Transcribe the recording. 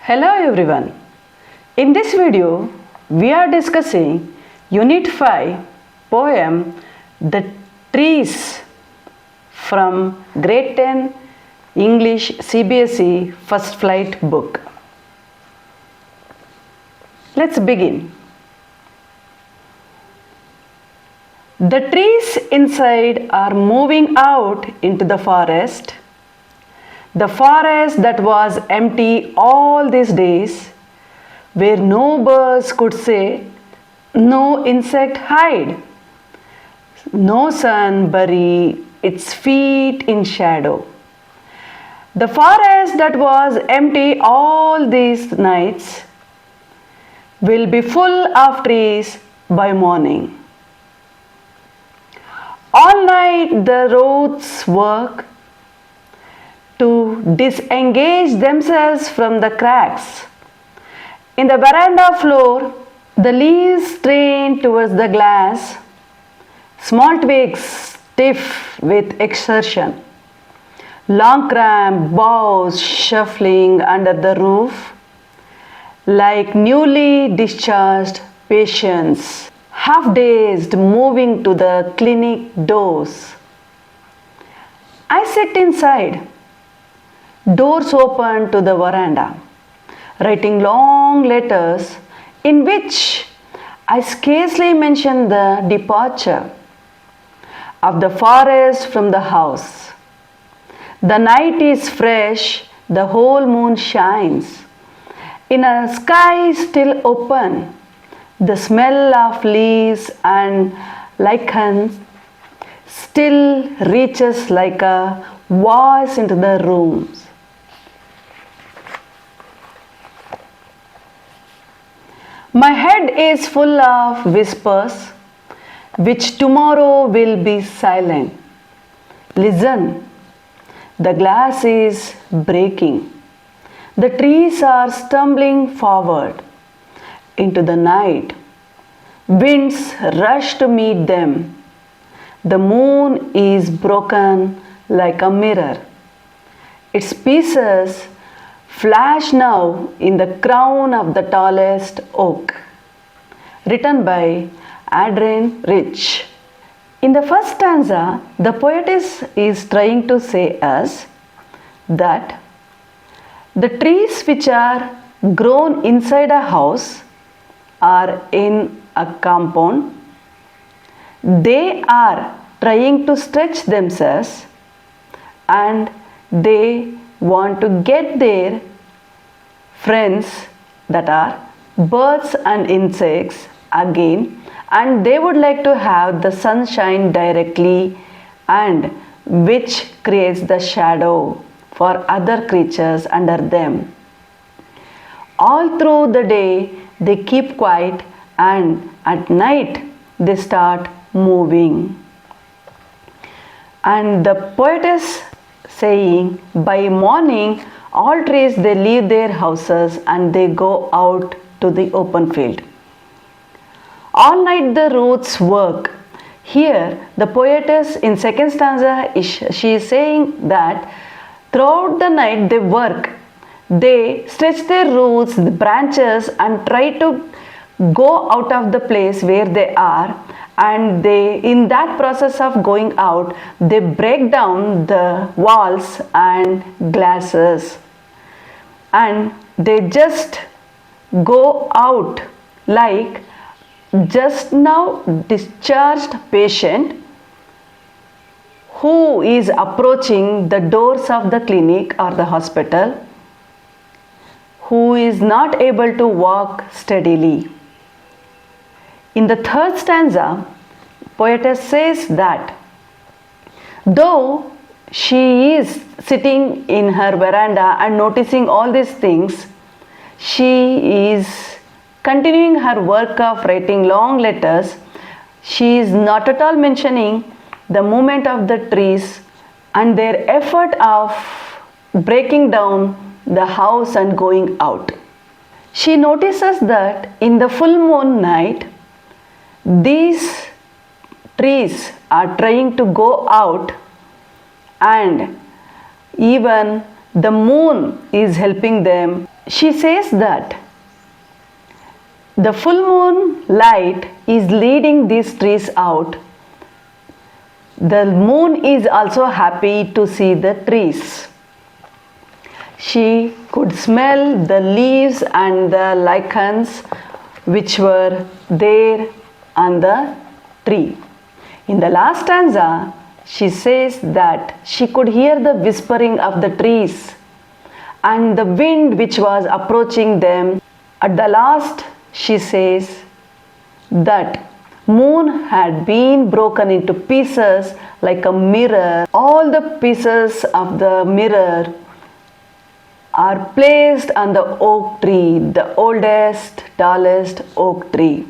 Hello everyone. In this video, we are discussing Unit 5 poem The Trees from Grade 10 English Cbse First Flight book. Let's begin. The trees inside are moving out into the forest. The forest that was empty all these days, where no birds could say, no insect hide, no sun bury its feet in shadow. The forest that was empty all these nights will be full of trees by morning. All night the roots work to disengage themselves from the cracks. In the veranda floor, the leaves strain towards the glass, small twigs stiff with exertion, long cramped boughs shuffling under the roof, like newly discharged patients, half-dazed moving to the clinic doors. I sit inside, doors open to the veranda, writing long letters in which I scarcely mention the departure of the forest from the house. The night is fresh, the whole moon shines. In a sky still open, the smell of leaves and lichens still reaches like a voice into the rooms. My head is full of whispers, which tomorrow will be silent. Listen, the glass is breaking. The trees are stumbling forward into the night. Winds rush to meet them. The moon is broken like a mirror. Its pieces flash now in the crown of the tallest oak. Written by Adrian Rich. In the first stanza, the poetess is trying to say us that the trees which are grown inside a house are in a compound. They are trying to stretch themselves and they want to get their friends, that are birds and insects, again, and they would like to have the sunshine directly, and which creates the shadow for other creatures under them. All through the day they keep quiet, and at night they start moving. And the poetess saying, by morning all trees they leave their houses and they go out to the open field. All night the roots work. Here the poetess in second stanza she is saying that throughout the night they work. They stretch their roots, the branches, and try to go out of the place where they are, and they, in that process of going out, they break down the walls and glasses, and they just go out like just now discharged patient who is approaching the doors of the clinic or the hospital, who is not able to walk steadily. In the third stanza, poetess says that though she is sitting in her veranda and noticing all these things, she is continuing her work of writing long letters. She is not at all mentioning the movement of the trees and their effort of breaking down the house and going out. She notices that in the full moon night, these trees are trying to go out, and even the moon is helping them. She says that the full moon light is leading these trees out. The moon is also happy to see the trees. She could smell the leaves and the lichens which were there on the tree. In the last stanza, she says that she could hear the whispering of the trees and the wind which was approaching them. At the last, she says that moon had been broken into pieces like a mirror. All the pieces of the mirror are placed on the oak tree, the oldest, tallest oak tree.